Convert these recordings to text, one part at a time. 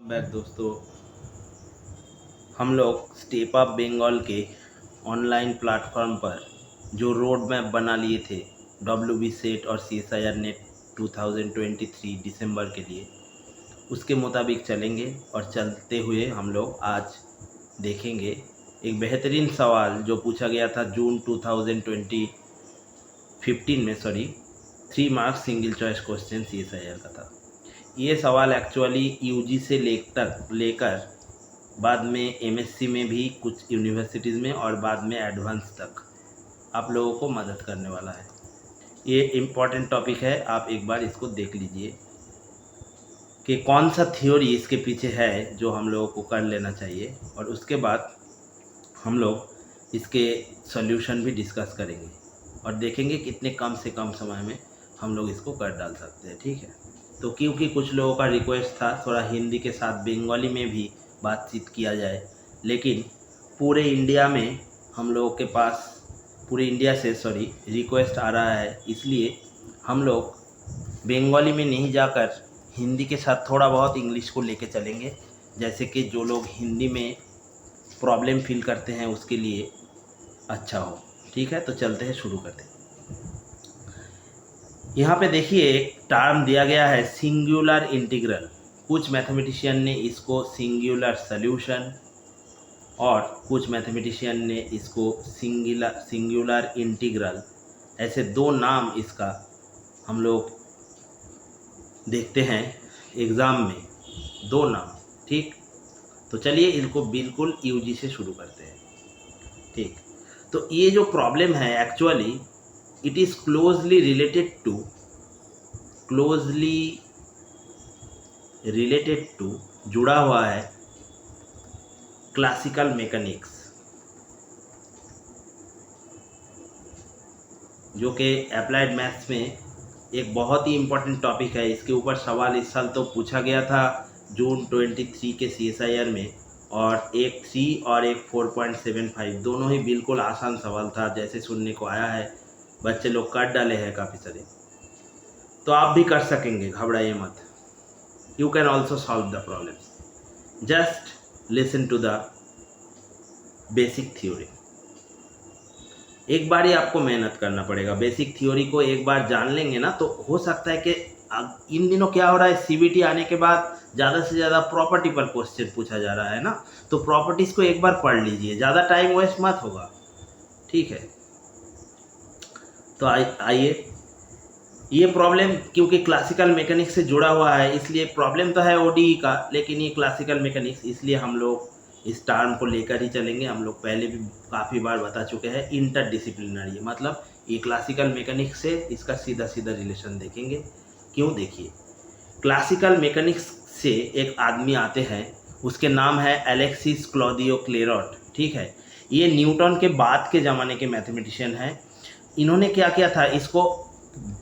Back दोस्तों। हम लोग स्टेप अप बंगाल के ऑनलाइन प्लेटफॉर्म पर जो रोड मैप बना लिए थे डब्ल्यू सेट और CSIR नेट 2023 दिसंबर के लिए, उसके मुताबिक चलेंगे। और चलते हुए हम लोग आज देखेंगे एक बेहतरीन सवाल जो पूछा गया था जून 2015 में, 3 marks single choice question CSIR का था। ये सवाल एक्चुअली यूजी से लेकर बाद में MSc में भी कुछ यूनिवर्सिटीज़ में और बाद में एडवांस तक आप लोगों को मदद करने वाला है। ये इम्पॉर्टेंट टॉपिक है, आप एक बार इसको देख लीजिए कि कौन सा थ्योरी इसके पीछे है जो हम लोगों को कर लेना चाहिए, और उसके बाद हम लोग इसके सॉल्यूशन भी डिस्कस करेंगे और देखेंगे कितने कम से कम समय में हम लोग इसको कर डाल सकते हैं। ठीक है, तो क्योंकि कुछ लोगों का रिक्वेस्ट था थोड़ा हिंदी के साथ बंगाली में भी बातचीत किया जाए, लेकिन पूरे इंडिया में हम लोगों के पास पूरे इंडिया से रिक्वेस्ट आ रहा है, इसलिए हम लोग बंगाली में नहीं जाकर हिंदी के साथ थोड़ा बहुत इंग्लिश को लेके चलेंगे, जैसे कि जो लोग हिंदी में प्रॉब्लम फील करते हैं उसके लिए अच्छा हो। ठीक है, तो चलते हैं, शुरू करते हैं। यहाँ पे देखिए एक टर्म दिया गया है सिंगुलर इंटीग्रल। कुछ मैथमेटिशियन ने इसको सिंगुलर सॉल्यूशन और कुछ मैथमेटिशियन ने इसको सिंगुलर इंटीग्रल, ऐसे दो नाम इसका हम लोग देखते हैं एग्ज़ाम में, दो नाम। ठीक, तो चलिए इनको बिल्कुल यूजी से शुरू करते हैं। ठीक, तो ये जो प्रॉब्लम है actually it is closely related to जुड़ा हुआ है क्लासिकल मैकेनिक्स, जो कि अप्लाइड मैथ्स में एक बहुत ही इम्पोर्टेंट टॉपिक है। इसके ऊपर सवाल इस साल तो पूछा गया था जून 23 के CSIR में, और एक 3 और एक 4.75, दोनों ही बिल्कुल आसान सवाल था जैसे सुनने को आया है। बच्चे लोग कर डाले हैं काफ़ी सारे, तो आप भी कर सकेंगे, घबराइए मत। You can also solve the problem, just listen to the basic theory. एक बार ही आपको मेहनत करना पड़ेगा। बेसिक थ्योरी को एक बार जान लेंगे ना, तो हो सकता है कि इन दिनों क्या हो रहा है, CBT आने के बाद ज़्यादा से ज़्यादा प्रॉपर्टी पर क्वेश्चन पूछा जा रहा है ना, तो प्रॉपर्टीज़ को एक बार पढ़ लीजिए, ज़्यादा टाइम वेस्ट मत होगा। ठीक है, तो आइए, ये प्रॉब्लम क्योंकि क्लासिकल मैकेनिक्स से जुड़ा हुआ है, इसलिए प्रॉब्लम तो है ODE का, लेकिन ये क्लासिकल मैकेनिक्स, इसलिए हम लोग इस टर्म को लेकर ही चलेंगे। हम लोग पहले भी काफ़ी बार बता चुके हैं, इंटरडिसिप्लिनरी, मतलब ये क्लासिकल मैकेनिक्स से इसका सीधा सीधा रिलेशन देखेंगे। क्यों, देखिए, क्लासिकल मैकेनिक्स से एक आदमी आते हैं, उसके नाम है अलेक्सिस क्लॉडियो क्लेरॉट। ठीक है, ये न्यूटन के बाद के ज़माने के मैथमेटिशियन हैं। इन्होंने क्या किया था, इसको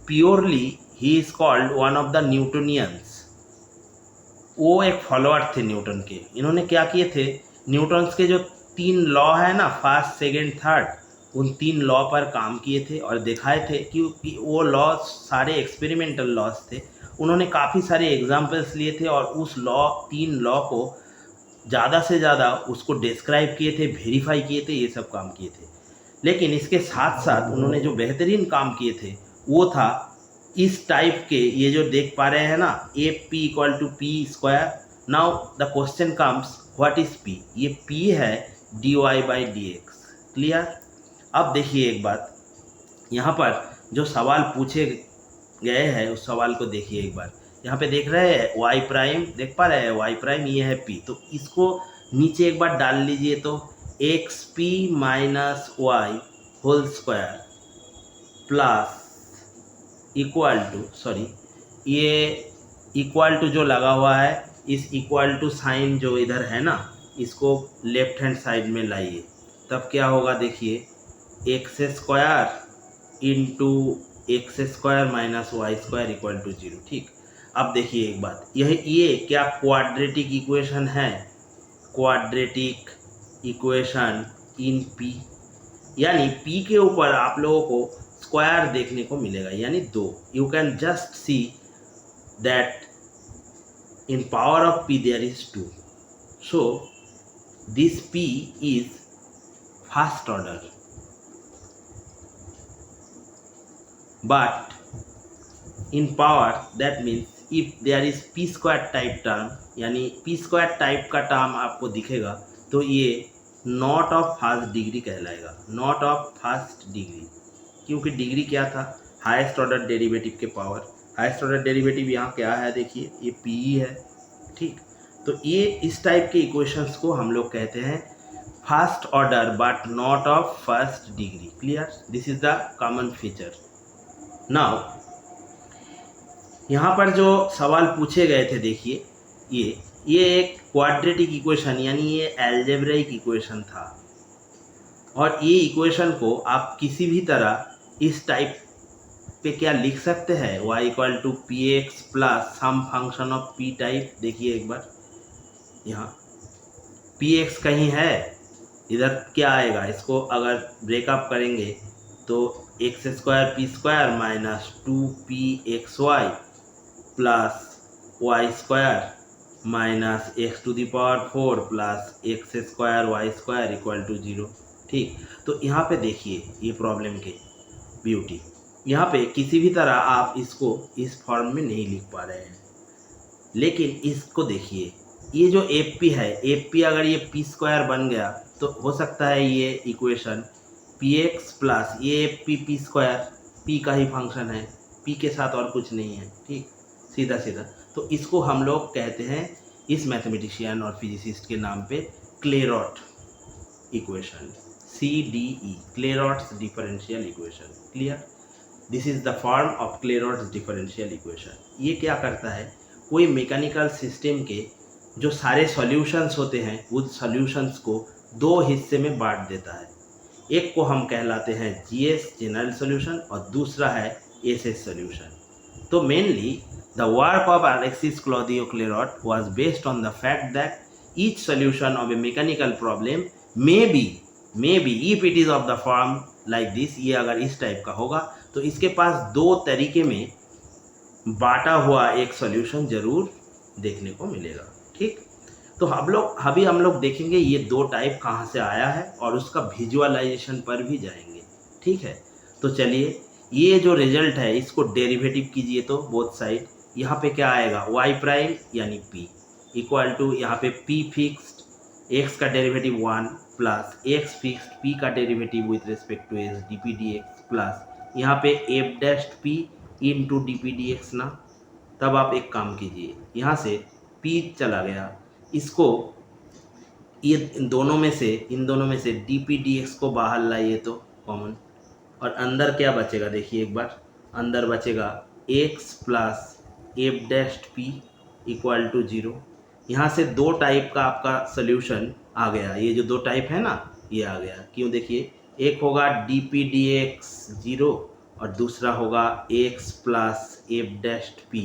प्योरली ही is called one of the Newtonians. वो एक फॉलोअर थे न्यूटन के। इन्होंने क्या किए थे, न्यूटन्स के जो 3 लॉ है ना, फर्स्ट सेकंड थर्ड, उन 3 लॉ पर काम किए थे और दिखाए थे, क्योंकि वो लॉ सारे एक्सपेरिमेंटल लॉज थे। उन्होंने काफ़ी सारे एग्जाम्पल्स लिए थे और उस 3 लॉ को ज़्यादा से ज़्यादा उसको डिस्क्राइब किए थे, वेरीफाई किए थे, ये सब काम किए थे। लेकिन इसके साथ साथ उन्होंने जो बेहतरीन काम किए थे वो था इस टाइप के, ये जो देख पा रहे हैं ना, AP=P²। Now the question comes, what is P? ये P है dy/dx। क्लियर? अब देखिए एक बात, यहाँ पर जो सवाल पूछे गए हैं उस सवाल को देखिए एक बार। यहाँ पे देख रहे हैं y', देख पा रहे हैं y', ये है P, तो इसको नीचे एक बार डाल लीजिए, तो xp - y whole square plus equal to, ये इक्वल टू जो लगा हुआ है, इस इक्वल टू साइन जो इधर है ना, इसको लेफ्ट हैंड साइड में लाइए, तब क्या होगा देखिए, x² into x² minus y² equal to 0। ठीक, अब देखिए एक बात, ये क्या क्वाड्रेटिक इक्वेशन है? क्वाड्रेटिक इक्वेशन इन P, यानी P के ऊपर आप लोगों को स्क्वायर देखने को मिलेगा, यानी 2। You can just see that in power of p there is 2. So this p is first order, but in power that means if there is p square type term, यानी p square टाइप का term आपको दिखेगा तो ये not of first degree कहलाएगा, not of first degree, क्योंकि degree क्या था, हाईएस्ट ऑर्डर डेरिवेटिव के पावर। हाईएस्ट ऑर्डर डेरिवेटिव यहाँ क्या है, देखिए ये पी है, ठीक। तो ये इस टाइप के इक्वेशंस को हम लोग कहते हैं first order but not of first degree. Clear, this is the common feature. Now यहाँ पर जो सवाल पूछे गए थे, देखिए ये एक क्वाड्रेटिक इक्वेशन यानी ये एल्जेब्राइक इक्वेशन था, और ये इक्वेशन को आप किसी भी तरह इस टाइप पे क्या लिख सकते हैं, y equal to P x plus some function of p type. देखिए एक बार यहाँ पी एक्स कहीं है, इधर क्या आएगा, इसको अगर ब्रेकअप करेंगे तो X square P square minus 2p(xy) plus Y square minus x to the power 4 plus x square Y square equal to 0। ठीक, तो यहाँ पे देखिए ये प्रॉब्लम के ब्यूटी, यहाँ पे किसी भी तरह आप इसको इस फॉर्म में नहीं लिख पा रहे हैं, लेकिन इसको देखिए, ये जो एफ पी है, एफ पी अगर ये पी स्क्वायर बन गया तो हो सकता है ये इक्वेशन पी एक्स प्लस ये F P P square, P का ही फंक्शन है, पी के साथ और कुछ नहीं है। ठीक, सीधा सीधा। तो इसको हम लोग कहते हैं इस मैथमेटिशियन और फिजिसिस्ट के नाम पे Clairaut equation, CDE, Clairaut's differential equation. Clear, this is the form of Clairaut's differential equation. ये क्या करता है, कोई मैकेनिकल सिस्टम के जो सारे सॉल्यूशंस होते हैं उस सॉल्यूशंस को दो हिस्से में बांट देता है। एक को हम कहलाते हैं GS जनरल सॉल्यूशन और दूसरा है SS सॉल्यूशन। तो mainly the work of Alexis Claudio-Clairaut was based on the fact that each solution of a mechanical problem may be if it is of the form like this, ये अगर इस type का होगा तो इसके पास दो तरीके में बांटा हुआ एक सॉल्यूशन जरूर देखने को मिलेगा। ठीक, तो अभी हम लोग देखेंगे ये दो टाइप कहाँ से आया है और उसका विजुअलाइजेशन पर भी जाएंगे। ठीक है, तो चलिए ये जो रिजल्ट है इसको डेरिवेटिव कीजिए तो बोथ साइड, यहाँ पे क्या आएगा y प्राइम यानी p इक्वल टू यहाँ पे p फिक्स्ड, x का derivative 1 plus x fixed p का derivative with respect to s dp dx plus यहाँ पे f dashed p into dp dx ना। तब आप एक काम कीजिए, यहाँ से p चला गया, इसको ये इन दोनों में से dp dx को बाहर लाइए तो कॉमन, और अंदर क्या बचेगा, देखिए एक बार अंदर बचेगा x plus F dashed P equal to 0। यहाँ से दो टाइप का आपका सोल्यूशन आ गया, ये जो दो टाइप है ना ये आ गया। क्यों, देखिए एक होगा डी पी डी एक्स 0 और दूसरा होगा x plus F dashed P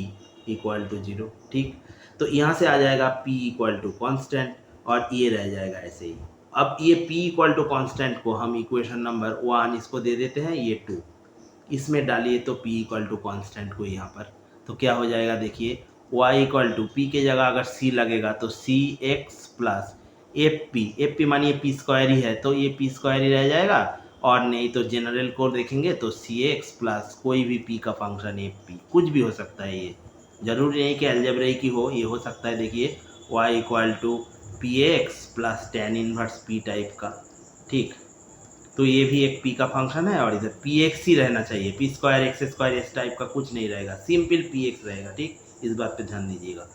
equal to 0। ठीक, तो यहाँ से आ जाएगा p इक्वल टू कॉन्स्टेंट और ये रह जाएगा ऐसे ही। अब ये p इक्वल टू कॉन्स्टेंट को हम इक्वेशन नंबर 1 इसको दे देते हैं, ये 2 इसमें डालिए तो p इक्वल टू कॉन्स्टेंट को यहाँ पर, तो क्या हो जाएगा, देखिए y इक्वल टू पी के जगह अगर c लगेगा तो सी एक्स प्लस एफ पी मानिए पी स्क्वायर ही है तो ये पी स्क्वायर ही रह जाएगा, और नहीं तो जनरल को देखेंगे तो सी एक्स प्लस कोई भी p का फंक्शन एफ पी, कुछ भी हो सकता है, ये जरूरी नहीं कि अलजेब्रिक ही हो, ये हो सकता है। देखिए y equal to P x plus tan inverse p type का। ठीक, तो ये भी एक p का फंक्शन है और इधर px ही रहना चाहिए, p स्क्वायर एक्स स्क्वायर इस टाइप का कुछ नहीं रहेगा, सिंपल px रहेगा। ठीक, इस बात पे ध्यान दीजिएगा।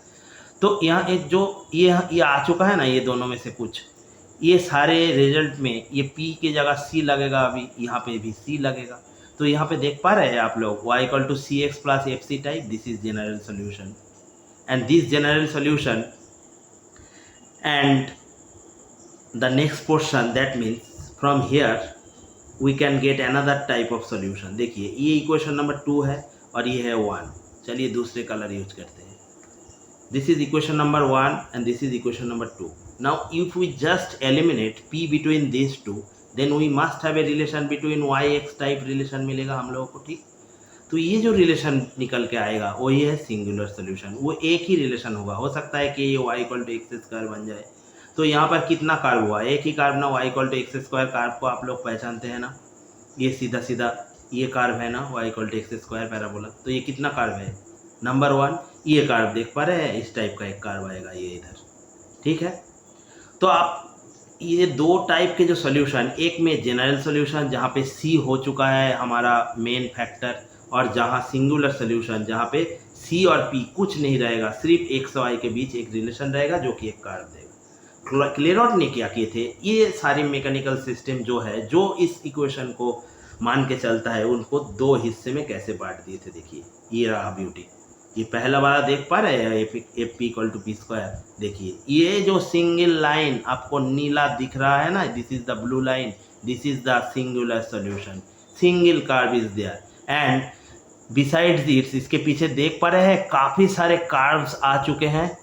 तो यहाँ एक जो ये आ चुका है ना, ये दोनों में से कुछ, ये सारे रिजल्ट में ये p की जगह c लगेगा, अभी यहाँ पे भी c लगेगा। तो यहाँ पे देख पा रहे हैं आप लोग y equal to C X plus F C type, this is general solution and this general solution and the next portion that means from here we can get another type of solution. देखिए ये equation number 2 है और ये है 1। चलिए दूसरे colour use करते हैं। This is equation number 1 and this is equation number 2। Now if we just eliminate p between this two then we must have a relation between y x type relation मिलेगा हम लोगों को। ठीक, तो ये जो रिलेशन निकल के आएगा वही है सिंगुलर सोल्यूशन। वो एक ही रिलेशन होगा, हो सकता है कि ये y equal to x square बन जाए। तो यहाँ पर कितना कार्ब हुआ, एक ही कार्ब ना, y equal to x square curve को आप लोग पहचानते हैं ना, ये सीधा सीधा ये कार्ब है ना, y equal to x square parabola. तो ये कितना कार्ब है, नंबर 1 ये कार्ब देख पा रहे हैं, इस टाइप का एक कार्ब आएगा ये इधर, ठीक है। तो आप ये दो टाइप के जो सॉल्यूशन, एक में जनरल सॉल्यूशन जहाँ पे सी हो चुका है हमारा मेन फैक्टर, और जहाँ सिंगुलर सॉल्यूशन जहाँ पे सी और पी कुछ नहीं रहेगा, सिर्फ एक्स वाई के बीच एक रिलेशन रहेगा जो कि एक कार्ब देगा। क्लेरॉट ने क्या किए थे, ये सारे मैकेनिकल सिस्टम जो है जो इस इक्वेशन को मान के चलता है उनको दो हिस्से में कैसे बांट दिए थे। देखिए ये रहा ब्यूटी, ये पहला वाला देख पा रहे हैं F P equal to P square. देखिए ये जो सिंगल लाइन आपको नीला दिख रहा है ना, this is the blue line, this is the singular solution, single curve is there and besides this, इसके पीछे देख पा रहे हैं काफ़ी सारे कार्ब्स आ चुके हैं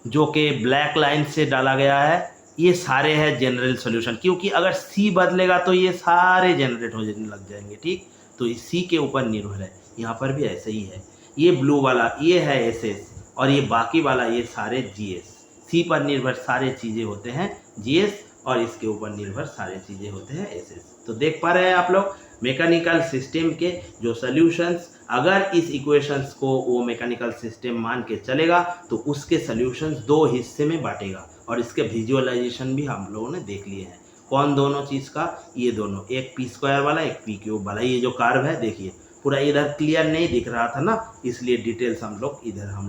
जो कि ब्लैक लाइन से डाला गया है। ये सारे हैं जनरल सॉल्यूशन, क्योंकि अगर सी बदलेगा तो ये सारे जनरेट होने लग जाएंगे, ठीक। तो इस सी के ऊपर निर्भर है, यहाँ पर भी ऐसे ही है। ये ब्लू वाला ये है एस एस, और ये बाकी वाला ये सारे जी एस। सी पर निर्भर सारे चीज़ें होते हैं जी एस, और इसके ऊपर निर्भर सारे चीज़ें होते हैं एस एस। तो देख पा रहे हैं आप लोग मैकेनिकल सिस्टम के जो सॉल्यूशंस, अगर इस इक्वेशंस को वो मैकेनिकल सिस्टम मान के चलेगा तो उसके सॉल्यूशंस दो हिस्से में बांटेगा, और इसके विजुअलाइजेशन भी हम लोगों ने देख लिए हैं। कौन दोनों चीज़ का, ये दोनों, एक पी स्क्वायर वाला एक पी क्यूब वाला। ये जो कार्व है देखिए पूरा इधर क्लियर नहीं दिख रहा था ना, इसलिए डिटेल्स हम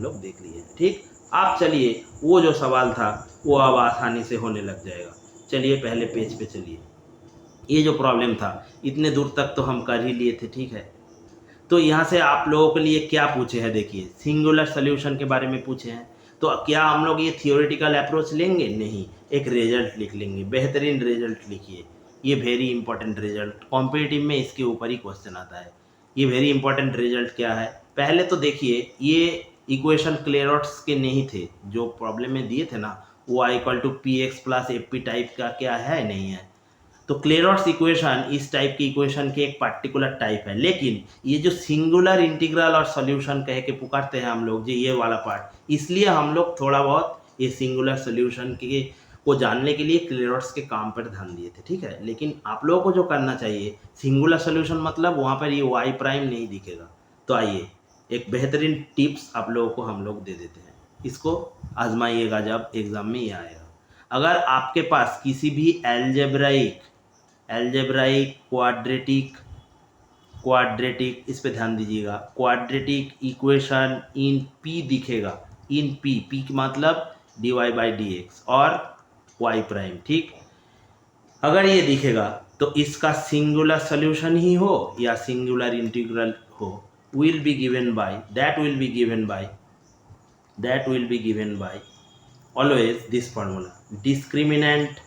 लोग देख लिए, ठीक। आप चलिए वो जो सवाल था वो अब आसानी से होने लग जाएगा। चलिए पहले पेज पे चलिए। ये जो प्रॉब्लम था इतने दूर तक तो हम कर ही लिए थे, ठीक है। तो यहाँ से आप लोगों के लिए क्या पूछे हैं, देखिए सिंगुलर सोल्यूशन के बारे में पूछे हैं। तो क्या हम लोग ये थियोरेटिकल अप्रोच लेंगे, नहीं, एक रिजल्ट लिख लेंगे। बेहतरीन रिजल्ट लिखिए, ये वेरी इंपॉर्टेंट रिजल्ट, कॉम्पिटिटिव में इसके ऊपर ही क्वेश्चन आता है। ये वेरी इंपॉर्टेंट रिजल्ट क्या है, पहले तो देखिए ये इक्वेशन क्लेरॉट्स के नहीं थे, जो प्रॉब्लम में दिए थे ना, वो y equal to P x plus f p type का क्या है, नहीं है। तो क्लेरॉट्स इक्वेशन इस टाइप की इक्वेशन के एक पार्टिकुलर टाइप है, लेकिन ये जो सिंगुलर इंटीग्रल और सॉल्यूशन कह के पुकारते हैं हम लोग, जो ये वाला पार्ट, इसलिए हम लोग थोड़ा बहुत ये सिंगुलर सॉल्यूशन के को जानने के लिए क्लेरॉट्स के काम पर ध्यान दिए थे, ठीक है। लेकिन आप लोगों को जो करना चाहिए, सिंगुलर सॉल्यूशन मतलब वहाँ पर ये वाई प्राइम नहीं दिखेगा। तो आइए एक बेहतरीन टिप्स आप लोगों को हम लोग दे देते हैं, इसको आजमाइएगा जब एग्ज़ाम में ये आएगा। अगर आपके पास किसी भी एल्जेब्राइक क्वाड्रेटिक इस पे ध्यान दीजिएगा, क्वाड्रेटिक इक्वेशन इन पी दिखेगा, इन पी, पी मतलब d y by d x और वाई प्राइम, ठीक। अगर ये दिखेगा तो इसका सिंगुलर सॉल्यूशन ही हो या सिंगुलर इंटीग्रल हो, will be given by always this formula, discriminant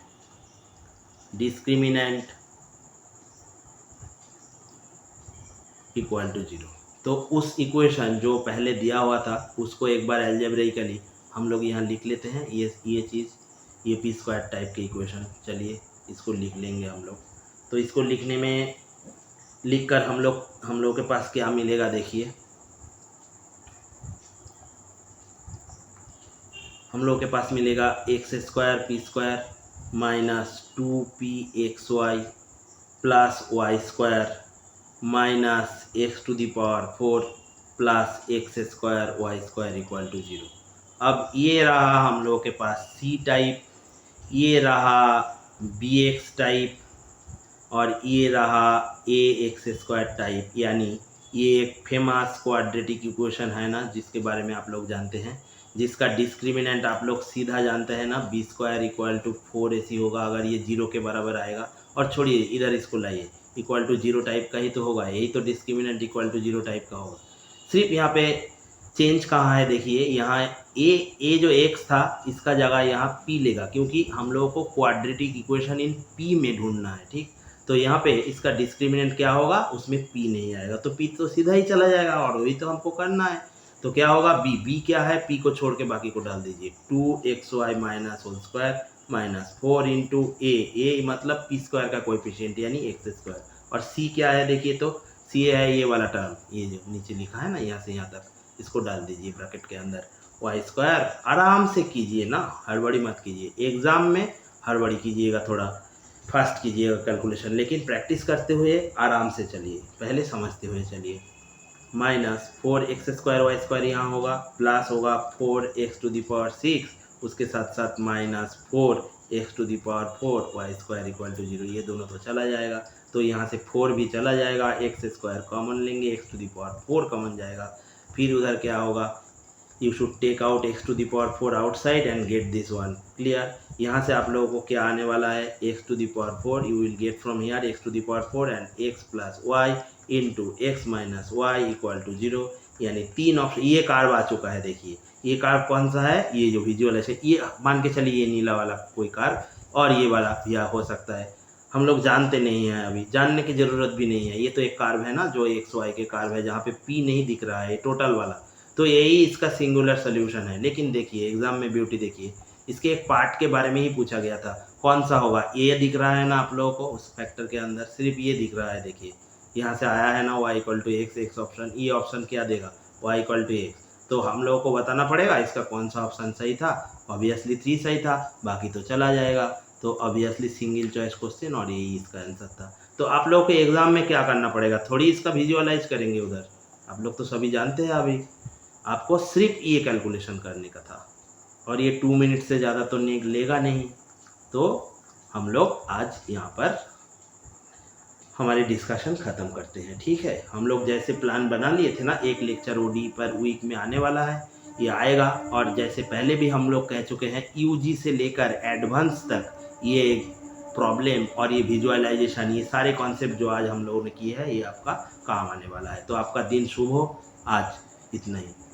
equal to 0। तो उस इक्वेशन जो पहले दिया हुआ था उसको एक बार एल्जेब्रिकली हम लोग यहाँ लिख लेते हैं। ये चीज़, ये पी स्क्वायर टाइप की इक्वेशन, चलिए इसको लिख लेंगे हम लोग। तो इसको लिखने में लिखकर हम लोग के पास क्या मिलेगा, देखिए हम लोग के पास मिलेगा x square P square minus 2p xy plus Y square minus x to the power 4 plus x square Y square equal to 0। अब ये रहा हम लोगों के पास सी टाइप, ये रहा बी एक्स टाइप, और ये रहा ए एक्स स्क्वायर टाइप। यानी ये एक फेमस क्वाड्रेटिक इक्वेशन है ना, जिसके बारे में आप लोग जानते हैं, जिसका डिस्क्रिमिनेंट आप लोग सीधा जानते हैं ना, B square equal to 4ac होगा अगर ये 0 के बराबर आएगा। और छोड़िए इधर इसको लाइए, इक्वल टू 0 टाइप का ही तो होगा, यही तो डिस्क्रिमिनेंट इक्वल टू 0 टाइप का होगा। सिर्फ यहाँ पे चेंज कहाँ है, देखिए यहाँ ए जो एक्स था इसका जगह यहाँ पी लेगा, क्योंकि हम लोगों को क्वाड्रेटिक इक्वेशन इन पी में ढूंढना है, ठीक। तो यहाँ पे इसका डिस्क्रिमिनेंट क्या होगा, उसमें पी नहीं आएगा, तो पी तो सीधा ही चला जाएगा, और वही तो हमको करना है। तो क्या होगा, बी क्या है, पी को छोड़ के बाकी को डाल दीजिए, 2xy minus whole square minus 4 into ए मतलब पी स्क्वायर का कोएफिशिएंट यानी एक्स स्क्वायर। और सी क्या है देखिए, तो सी ए है ये वाला टर्म, ये जो नीचे लिखा है ना यहाँ से यहाँ तक, इसको डाल दीजिए ब्रैकेट के अंदर। वाई स्क्वायर आराम से कीजिए ना, हड़बड़ी मत कीजिए। एग्ज़ाम में हड़बड़ी कीजिएगा, थोड़ा फास्ट कीजिएगा कैलकुलेशन, लेकिन प्रैक्टिस करते हुए आराम से चलिए, पहले समझते हुए चलिए। माइनस 4x² वाई स्क्वायर यहाँ होगा, प्लस होगा 4x⁴, उसके साथ साथ minus 4x⁴ y square equal to 0, ये दोनों तो चला जाएगा, तो यहाँ से 4 भी चला जाएगा, x² कॉमन लेंगे, x⁴ कॉमन जाएगा। फिर उधर क्या होगा, you should take out x⁴ outside and get this one, clear. यहाँ से आप लोगों को क्या आने वाला है, x⁴, you will get from here x⁴ and x plus y into x minus y equal to 0, यानी 3 ऑप्शन। ये कार्व आ चुका है, देखिए ये कार्व कौन सा है, ये जो विजुअल है, ये मान के चलिए ये नीला वाला कोई कार्व, और ये वाला भी हो सकता है, हम लोग जानते नहीं हैं, अभी जानने की ज़रूरत भी नहीं है। ये तो एक कार्व है ना जो एक्स वाई के कार्व है, जहाँ पे p नहीं दिख रहा है, टोटल वाला, तो यही इसका सिंगुलर सोल्यूशन है। लेकिन देखिए एग्जाम में ब्यूटी देखिए, इसके एक पार्ट के बारे में ही पूछा गया था, कौन सा होगा, ये दिख रहा है ना आप लोगों को, उस फैक्टर के अंदर सिर्फ ये दिख रहा है, देखिए यहाँ से आया है ना y equal to x option, ये ऑप्शन क्या देगा, y इक्वल टू x, तो हम लोगों को बताना पड़ेगा इसका कौन सा ऑप्शन सही था। ऑब्वियसली 3 सही था, बाकी तो चला जाएगा, तो ऑब्वियसली सिंगल चॉइस क्वेश्चन और यही इसका आंसर था। तो आप लोगों को एग्जाम में क्या करना पड़ेगा, थोड़ी इसका विजुअलाइज करेंगे उधर, आप लोग तो सभी जानते हैं, अभी आपको सिर्फ ये कैलकुलेशन करने का था, और ये 2 मिनट से ज़्यादा तो लेगा नहीं। तो हम लोग आज यहाँ पर हमारी डिस्कशन ख़त्म करते हैं, ठीक है। हम लोग जैसे प्लान बना लिए थे ना, एक लेक्चर ओडी पर वीक में आने वाला है, ये आएगा, और जैसे पहले भी हम लोग कह चुके हैं, यूजी से लेकर एडवांस तक ये प्रॉब्लम और ये विजुअलाइजेशन, ये सारे कॉन्सेप्ट जो आज हम लोगों ने किए हैं, ये आपका काम आने वाला है। तो आपका दिन शुभ हो, आज इतना ही।